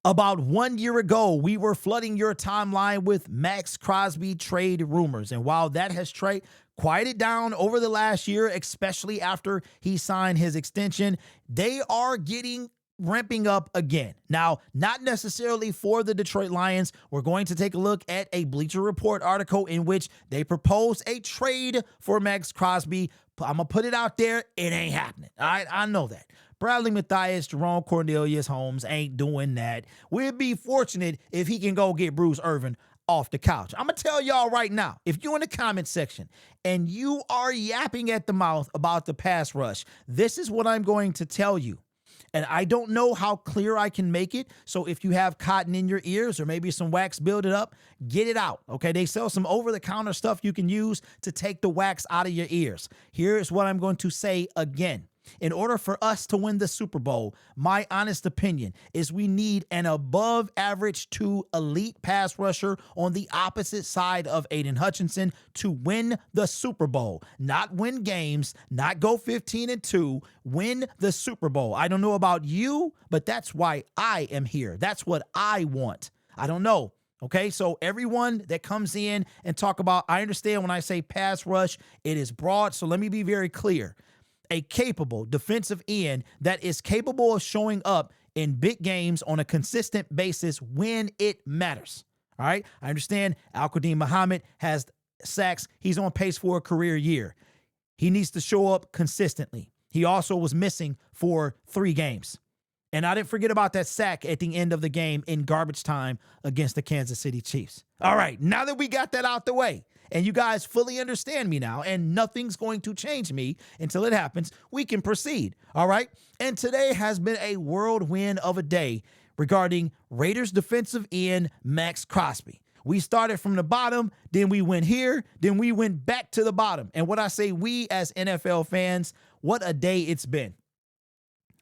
About 1 year ago, we were flooding your timeline with Maxx Crosby trade rumors. And while that has quieted down over the last year, especially after he signed his extension, they are ramping up again. Now, not necessarily for the Detroit Lions. We're going to take a look at a Bleacher Report article in which they propose a trade for Maxx Crosby. I'm going to put it out there. It ain't happening. All right, I know that. Bradley Mathias, Jerome Cornelius Holmes ain't doing that. We'd be fortunate if he can go get Bruce Irvin off the couch. I'm going to tell y'all right now, if you're in the comment section and you are yapping at the mouth about the pass rush, this is what I'm going to tell you. And I don't know how clear I can make it. So if you have cotton in your ears or maybe some wax building up, get it out. Okay, they sell some over-the-counter stuff you can use to take the wax out of your ears. Here's what I'm going to say again. In order for us to win the Super Bowl, my honest opinion is we need an above average to elite pass rusher on the opposite side of Aiden Hutchinson to win the Super Bowl. Not win games, not go 15-2, win the Super Bowl. I don't know about you, but that's why I am here. That's what I want. I don't know. Okay, so everyone that comes in and talk about, I understand when I say pass rush, it is broad. So let me be very clear. A capable defensive end that is capable of showing up in big games on a consistent basis when it matters. All right. I understand Al-Qadim Muhammad has sacks. He's on pace for a career year. He needs to show up consistently. He also was missing for 3 games. And I didn't forget about that sack at the end of the game in garbage time against the Kansas City Chiefs. All right. Now that we got that out the way, and you guys fully understand me now, and nothing's going to change me until it happens, we can proceed, all right? And today has been a whirlwind of a day regarding Raiders defensive end Maxx Crosby. We started from the bottom, then we went here, then we went back to the bottom. And what I say, we as NFL fans, what a day it's been.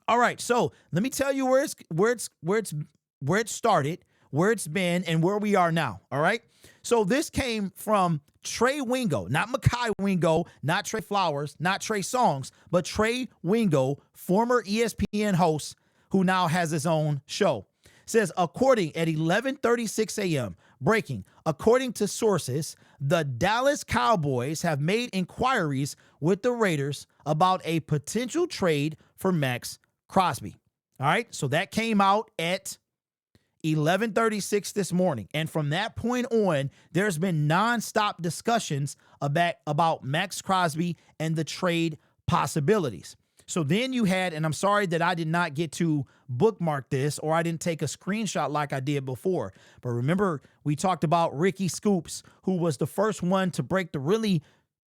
All right, so let me tell you where it started, where it's been, and where we are now, all right? So this came from Trey Wingo, not Mekhi Wingo, not Trey Flowers, not Trey Songs, but Trey Wingo, former ESPN host who now has his own show. Says, according at 11:36 a.m., breaking, according to sources, the Dallas Cowboys have made inquiries with the Raiders about a potential trade for Maxx Crosby. All right, so that came out at 11:36 this morning. And from that point on, there's been nonstop discussions about Maxx Crosby and the trade possibilities. So then you had, and I'm sorry that I did not get to bookmark this or I didn't take a screenshot like I did before. But remember, we talked about Ricky Scoops, who was the first one to really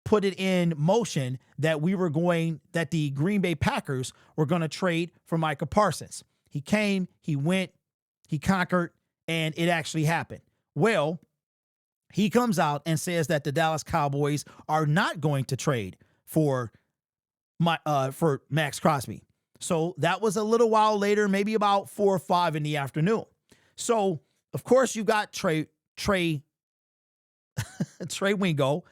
put it in motion that the Green Bay Packers were going to trade for Micah Parsons. He came, he went, he conquered, and it actually happened. Well, he comes out and says that the Dallas Cowboys are not going to trade for Maxx Crosby. So that was a little while later, maybe about 4 or 5 in the afternoon. So, of course, you got Trey Wingo.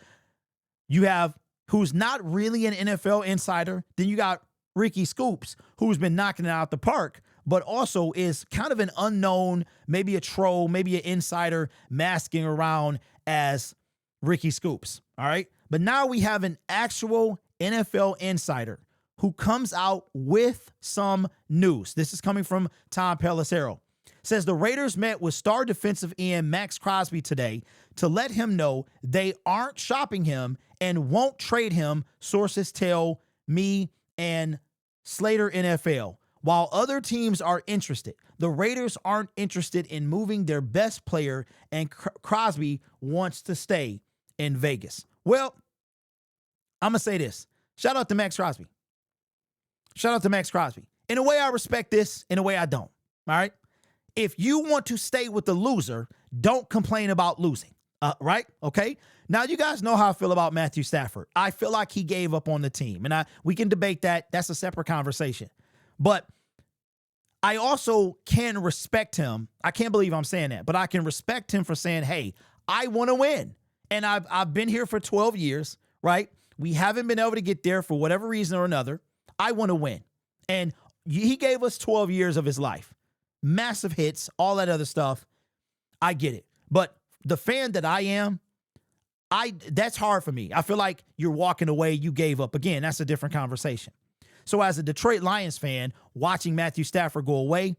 You have who's not really an NFL insider. Then you got Ricky Scoops, who's been knocking it out the park, but also is kind of an unknown, maybe a troll, maybe an insider masking around as Ricky Scoops. All right. But now we have an actual NFL insider who comes out with some news. This is coming from Tom Pelissero. Says the Raiders met with star defensive end Maxx Crosby today to let him know they aren't shopping him and won't trade him, sources tell me and Slater NFL. While other teams are interested, the Raiders aren't interested in moving their best player, and Crosby wants to stay in Vegas. Well, I'm going to say this. Shout out to Maxx Crosby. Shout out to Maxx Crosby. In a way, I respect this. In a way, I don't. All right? If you want to stay with the loser, don't complain about losing. Right? Okay? Now, you guys know how I feel about Matthew Stafford. I feel like he gave up on the team. And we can debate that. That's a separate conversation. But I also can respect him. I can't believe I'm saying that, but I can respect him for saying, hey, I want to win. And I've been here for 12 years, right? We haven't been able to get there for whatever reason or another. I want to win. And he gave us 12 years of his life. massive hits, all that other stuff. I get it. But the fan that I am, that's hard for me. I feel like you're walking away, you gave up. Again, that's a different conversation. So as a Detroit Lions fan, watching Matthew Stafford go away,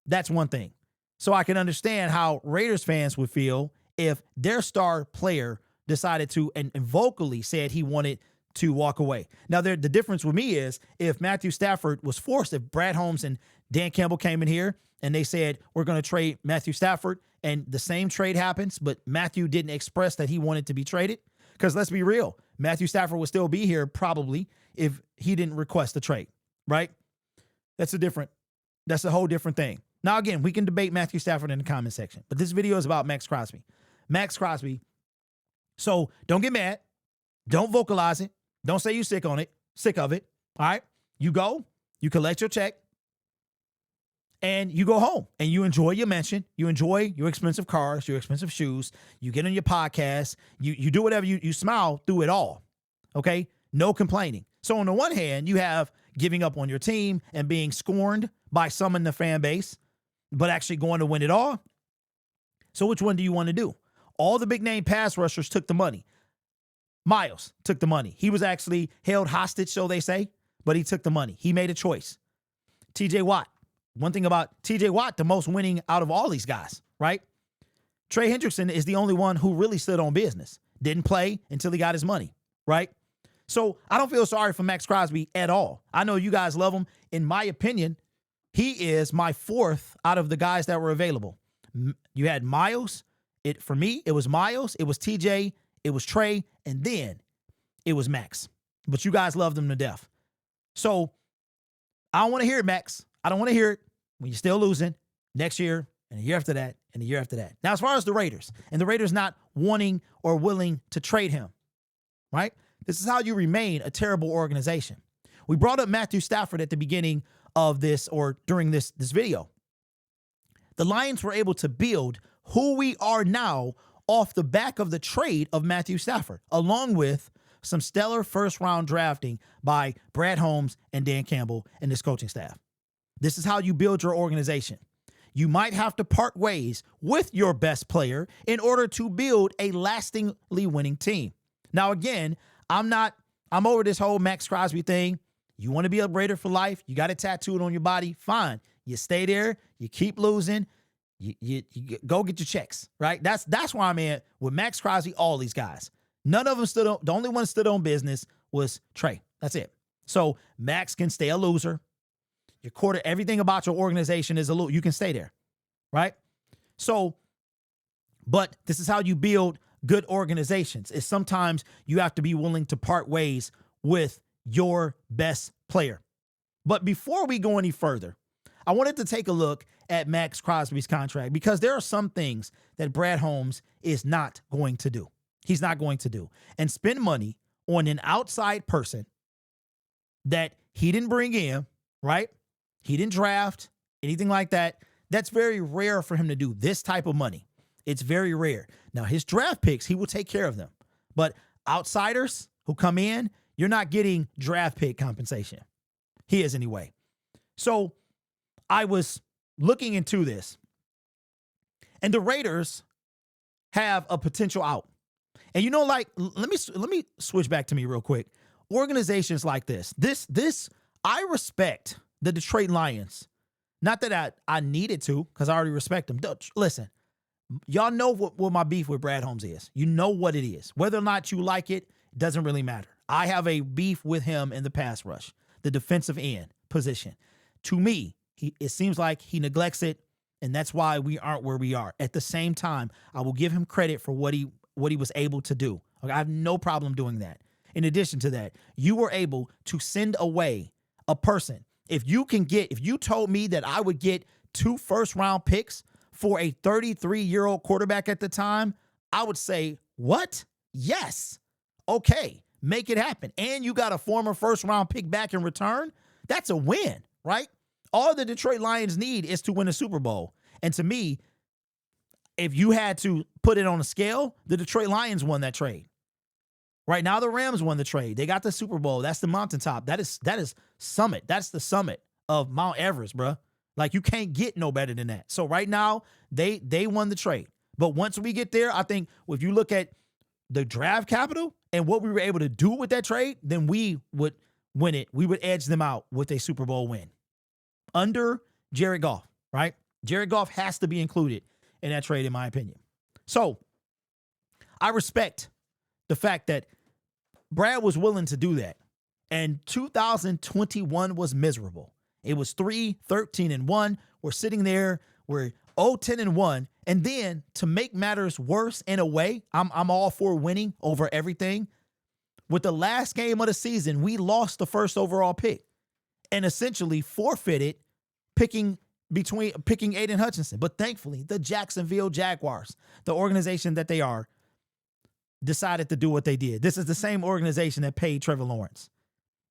that's one thing. So I can understand how Raiders fans would feel if their star player decided to and vocally said he wanted to walk away. Now, the difference with me is if Matthew Stafford was forced, if Brad Holmes and Dan Campbell came in here and they said, we're going to trade Matthew Stafford, and the same trade happens, but Matthew didn't express that he wanted to be traded, because let's be real, Matthew Stafford would still be here probably if he didn't request a trade, right? That's a whole different thing. Now, again, we can debate Matthew Stafford in the comment section, but this video is about Maxx Crosby. Maxx Crosby. So don't get mad. Don't vocalize it. Don't say you're sick of it. All right. You go, you collect your check, and you go home and you enjoy your mansion. You enjoy your expensive cars, your expensive shoes. You get on your podcast. You do whatever, you smile through it all. Okay. No complaining. So on the one hand, you have giving up on your team and being scorned by some in the fan base, but actually going to win it all. So which one do you want to do? All the big name pass rushers took the money. Miles took the money. He was actually held hostage, so they say, but he took the money. He made a choice. TJ Watt. One thing about TJ Watt, the most winning out of all these guys, right? Trey Hendrickson is the only one who really stood on business. Didn't play until he got his money, right? So I don't feel sorry for Maxx Crosby at all. I know you guys love him. In my opinion, he is my fourth out of the guys that were available. You had Miles. For me, it was Miles, it was TJ, it was Trey, and then it was Max. But you guys loved him to death. So I don't want to hear it, Max. I don't want to hear it when you're still losing next year and the year after that and the year after that. Now, as far as the Raiders, and the Raiders not wanting or willing to trade him, right? This is how you remain a terrible organization. We brought up Matthew Stafford at the beginning of this, or during this video. The Lions were able to build who we are now off the back of the trade of Matthew Stafford, along with some stellar first-round drafting by Brad Holmes and Dan Campbell and this coaching staff. This is how you build your organization. You might have to part ways with your best player in order to build a lastingly winning team. Now, again, I'm over this whole Maxx Crosby thing. You want to be a Raider for life? You got it tattooed on your body? Fine. You stay there. You keep losing. You go get your checks, right? That's why I'm in with Maxx Crosby, all these guys. None of them stood on, the only one that stood on business was Trey. That's it. So Max can stay a loser. Everything about your organization is a loser. You can stay there, right? So, but this is how you build good organizations, is sometimes you have to be willing to part ways with your best player. But before we go any further, I wanted to take a look at Maxx Crosby's contract, because there are some things that Brad Holmes is not going to do. He's not going to do. And spend money on an outside person that he didn't bring in, right? He didn't draft, anything like that. That's very rare for him to do this type of money. It's very rare. Now, his draft picks, he will take care of them. But outsiders who come in, you're not getting draft pick compensation. He is anyway. So I was looking into this, and the Raiders have a potential out. And you know, like, let me switch back to me real quick. Organizations like this, I respect the Detroit Lions. Not that I needed to, because I already respect them. Listen, y'all know what my beef with Brad Holmes is. You know what it is. Whether or not you like it, doesn't really matter. I have a beef with him in the pass rush, the defensive end position. To me, it seems like he neglects it, and that's why we aren't where we are. At the same time, I will give him credit for what he was able to do. Okay, I have no problem doing that. In addition to that, you were able to send away a person. If you told me that I would get 2 first-round picks for a 33-year-old quarterback at the time, I would say, what? Yes. Okay, make it happen. And you got a former first-round pick back in return? That's a win, right? All the Detroit Lions need is to win a Super Bowl. And to me, if you had to put it on a scale, the Detroit Lions won that trade. Right now, the Rams won the trade. They got the Super Bowl. That's the mountaintop. That is summit. That's the summit of Mount Everest, bro. Like, you can't get no better than that. So right now, they won the trade. But once we get there, I think if you look at the draft capital and what we were able to do with that trade, then we would win it. We would edge them out with a Super Bowl win under Jared Goff, right? Jared Goff has to be included in that trade, in my opinion. So I respect the fact that Brad was willing to do that. And 2021 was miserable. It was 3-13-1. We're sitting there. We're 0-10-1. And then to make matters worse in a way, I'm all for winning over everything. With the last game of the season, we lost the first overall pick and essentially forfeited picking Aiden Hutchinson. But thankfully, the Jacksonville Jaguars, the organization that they are, decided to do what they did. This is the same organization that paid Trevor Lawrence,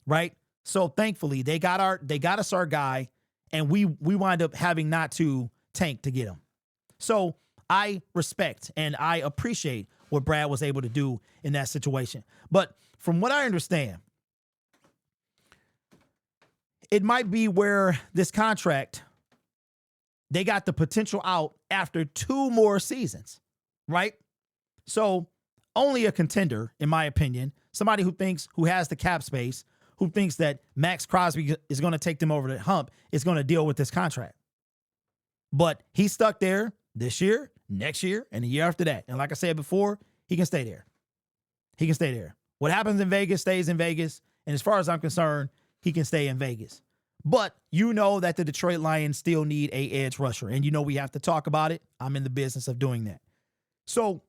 right? So thankfully, they got us our guy, and we wind up having not to tank to get him. So I respect and I appreciate what Brad was able to do in that situation. But from what I understand, it might be where this contract, they got the potential out after 2 more seasons, right? So only a contender, in my opinion, somebody who has the cap space, who thinks that Maxx Crosby is going to take them over the hump, is going to deal with this contract. But he's stuck there this year, next year, and the year after that. And like I said before, he can stay there. He can stay there. What happens in Vegas stays in Vegas. And as far as I'm concerned, he can stay in Vegas. But you know that the Detroit Lions still need a edge rusher. And you know we have to talk about it. I'm in the business of doing that. So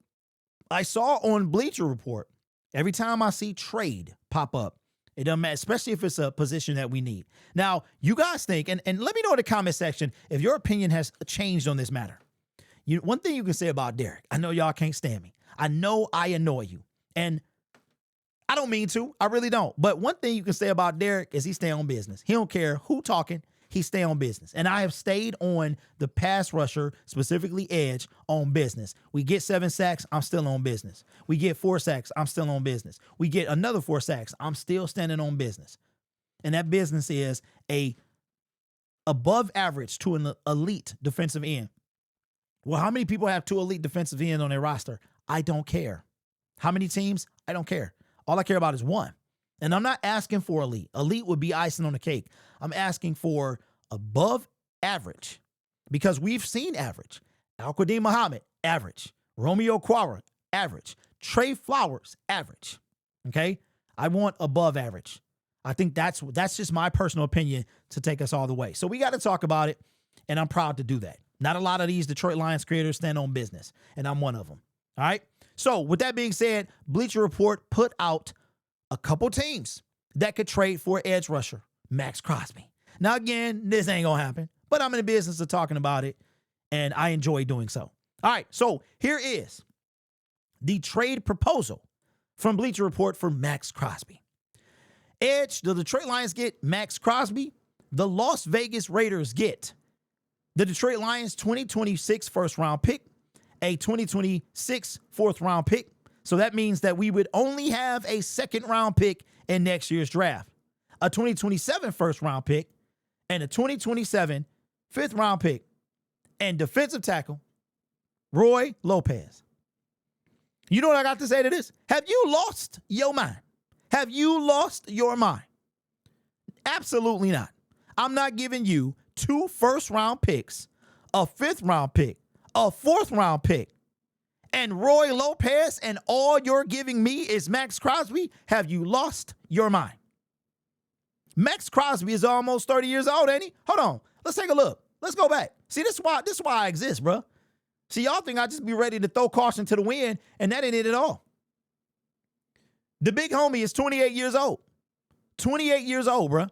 I saw on Bleacher Report, every time I see trade pop up, it doesn't matter, especially if it's a position that we need. Now, you guys think, and let me know in the comment section if your opinion has changed on this matter. One thing you can say about Derek, I know y'all can't stand me. I know I annoy you. And I don't mean to. I really don't. But one thing you can say about Derek is he stay on business. He don't care who talking. He stay on business. And I have stayed on the pass rusher, specifically edge, on business. We get 7 sacks, I'm still on business. We get 4 sacks, I'm still on business. We get another 4 sacks, I'm still standing on business. And that business is a above average to an elite defensive end. Well, how many people have 2 elite defensive ends on their roster? I don't care. How many teams? I don't care. All I care about is 1. And I'm not asking for elite. Elite would be icing on the cake. I'm asking for above average because we've seen average. Al-Qadim Muhammad, average. Romeo Quara, average. Trey Flowers, average. Okay? I want above average. I think that's just my personal opinion to take us all the way. So we got to talk about it, and I'm proud to do that. Not a lot of these Detroit Lions creators stand on business, and I'm one of them. All right? So with that being said, Bleacher Report put out a couple teams that could trade for edge rusher, Maxx Crosby. Now, again, this ain't going to happen, but I'm in the business of talking about it, and I enjoy doing so. All right, so here is the trade proposal from Bleacher Report for Maxx Crosby. Edge, the Detroit Lions get Maxx Crosby. The Las Vegas Raiders get the Detroit Lions 2026 first-round pick, a 2026 fourth-round pick. So that means that we would only have a second-round pick in next year's draft, a 2027 first-round pick, and a 2027 fifth-round pick, and defensive tackle Roy Lopez. You know what I got to say to this? Have you lost your mind? Have you lost your mind? Absolutely not. I'm not giving you 2 first-round picks, a fifth-round pick, a fourth-round pick, and Roy Lopez, and all you're giving me is Maxx Crosby. Have you lost your mind? Maxx Crosby is almost 30 years old, ain't he? Hold on. Let's take a look. Let's go back. See, this is why I exist, bro. See, y'all think I just be ready to throw caution to the wind, and that ain't it at all. The big homie is 28 years old. 28 years old, bro.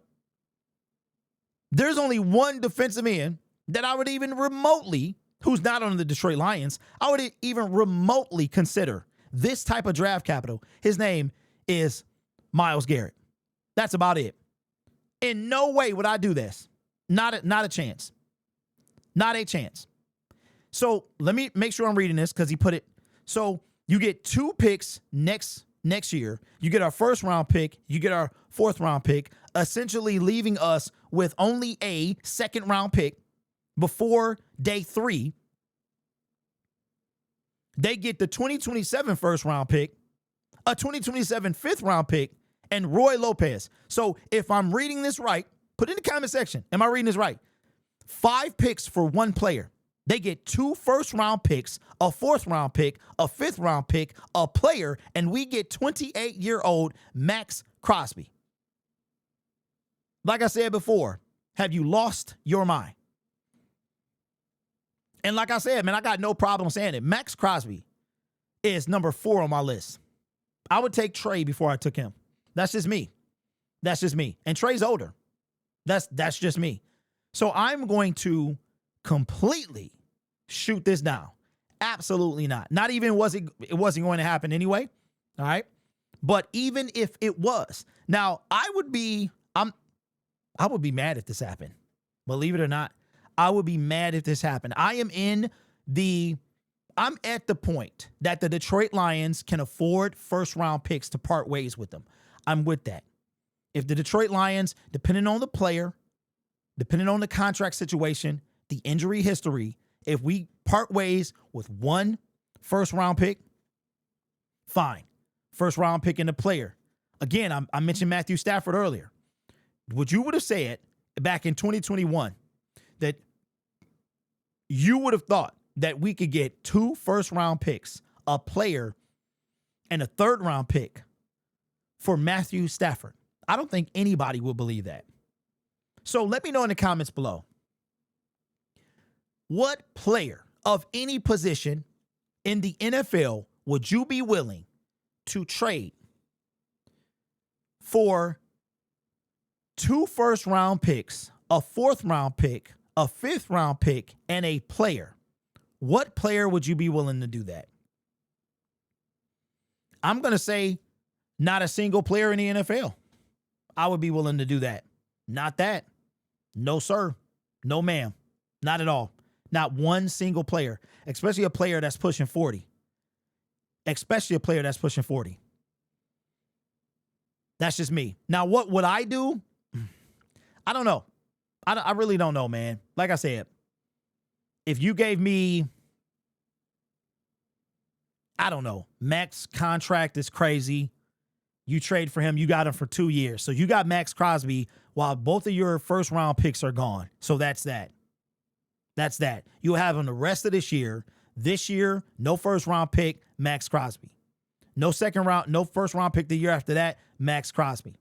There's only one defensive end that I would even remotely, who's not on the Detroit Lions, I would even remotely consider this type of draft capital. His name is Myles Garrett. That's about it. In no way would I do this. Not a chance. Not a chance. So let me make sure I'm reading this because he put it. So you get 2 picks next year. You get our first round pick. You get our fourth round pick, essentially leaving us with only a second round pick. before day 3, they get the 2027 first round pick, a 2027 fifth round pick, and Roy Lopez. So if I'm reading this right, put in the comment section. Am I reading this right? 5 picks for one player. They get 2 first-round picks, a 4th-round pick, a 5th-round pick, a player, and we get 28-year-old Maxx Crosby. Like I said before, have you lost your mind? And like I said, man, I got no problem saying it. Maxx Crosby is number 4 on my list. I would take Trey before I took him. That's just me. That's just me. And Trey's older. That's just me. So I'm going to completely shoot this down. Absolutely not. Not even it wasn't going to happen anyway. All right. But even if it was, now I would be mad if this happened. Believe it or not, I would be mad if this happened. I'm at the point that the Detroit Lions can afford first round picks to part ways with them. I'm with that. If the Detroit Lions, depending on the player, depending on the contract situation, the injury history, if we part ways with 1 first round pick, fine. First round pick in the player. Again, I mentioned Matthew Stafford earlier. What you would have said back in 2021 that you would have thought that we could get 2 first round picks, a player, and a 3rd round pick for Matthew Stafford. I don't think anybody will believe that. So let me know in the comments below. What player of any position in the NFL would you be willing to trade for 2 first round picks, a 4th round pick, a 5th round pick, and a player? What player would you be willing to do that? I'm going to say not a single player in the NFL. I would be willing to do that. Not that. No, sir. No, ma'am. Not at all. Not one single player, especially a player that's pushing 40. Especially a player that's pushing 40. That's just me. Now, what would I do? I don't know. I really don't know, man. Like I said, if you gave me, I don't know, Max contract is crazy. You trade for him. You got him for 2 years. So you got Maxx Crosby while both of your first round picks are gone. So that's that. That's that. You'll have him the rest of this year. This year, no first round pick, Maxx Crosby. No first round pick the year after that, Maxx Crosby.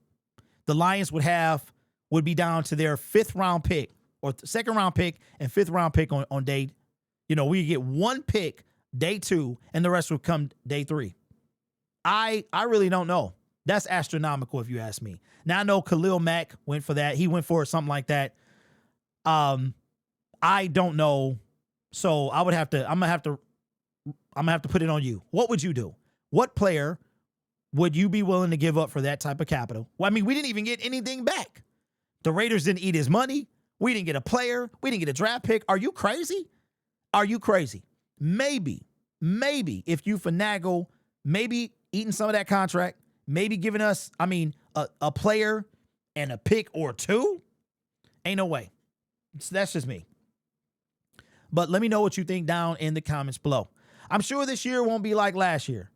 The Lions would be down to their 5th round pick or 2nd round pick and 5th round pick on day. We get 1 pick day 2 and the rest would come day 3. I really don't know. That's astronomical if you ask me. Now I know Khalil Mack went for that. He went for something like that. I don't know. So I'm gonna have to put it on you. What would you do? What player would you be willing to give up for that type of capital? Well, I mean, we didn't even get anything back. The Raiders didn't eat his money. We didn't get a player. We didn't get a draft pick. Are you crazy? Are you crazy? Maybe if you finagle, maybe eating some of that contract, maybe giving us, a player and a pick or 2. Ain't no way. That's just me. But let me know what you think down in the comments below. I'm sure this year won't be like last year,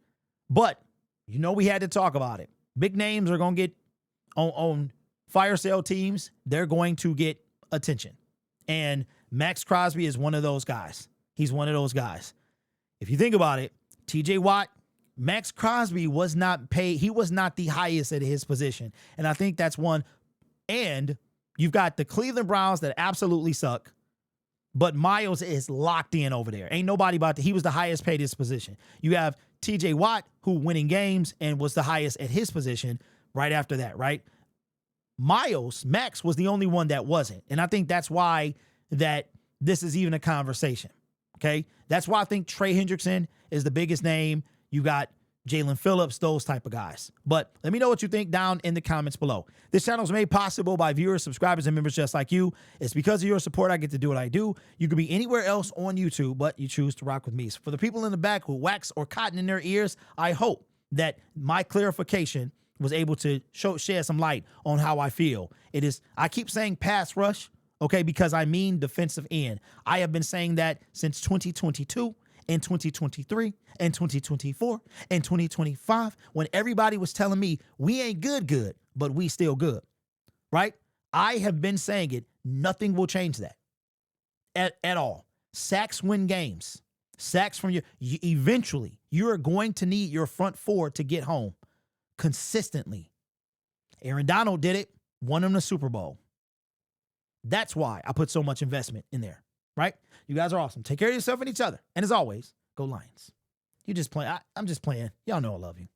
but we had to talk about it. Big names are going to get on fire sale teams. They're going to get attention. And Maxx Crosby is one of those guys. He's one of those guys. If you think about it, TJ Watt, Maxx Crosby was not paid. He was not the highest at his position. And I think that's one. And you've got the Cleveland Browns that absolutely suck. But Miles is locked in over there. Ain't nobody about to. He was the highest paid at his position. You have TJ Watt, who winning games and was the highest at his position right after that, right? Maxx was the only one that wasn't. And I think that's why that this is even a conversation. Okay. That's why I think Trey Hendrickson is the biggest name. You got Jalen Phillips, those type of guys. But let me know what you think down in the comments below. This channel is made possible by viewers, subscribers, and members just like you. It's because of your support I get to do what I do. You could be anywhere else on YouTube, but you choose to rock with me. So for the people in the back who wax or cotton in their ears, I hope that my clarification was able to shed some light on how I feel. I keep saying pass rush okay? Because I mean defensive end. I have been saying that since 2022 and 2023 and 2024 and 2025 when everybody was telling me we ain't good, but we still good, right? I have been saying it. Nothing will change that at all. Sacks win games. Sacks from eventually, you are going to need your front four to get home consistently. Aaron Donald did it, won him the Super Bowl. That's why I put so much investment in there, right? You guys are awesome. Take care of yourself and each other. And as always, go Lions. You just play. I'm just playing. Y'all know I love you.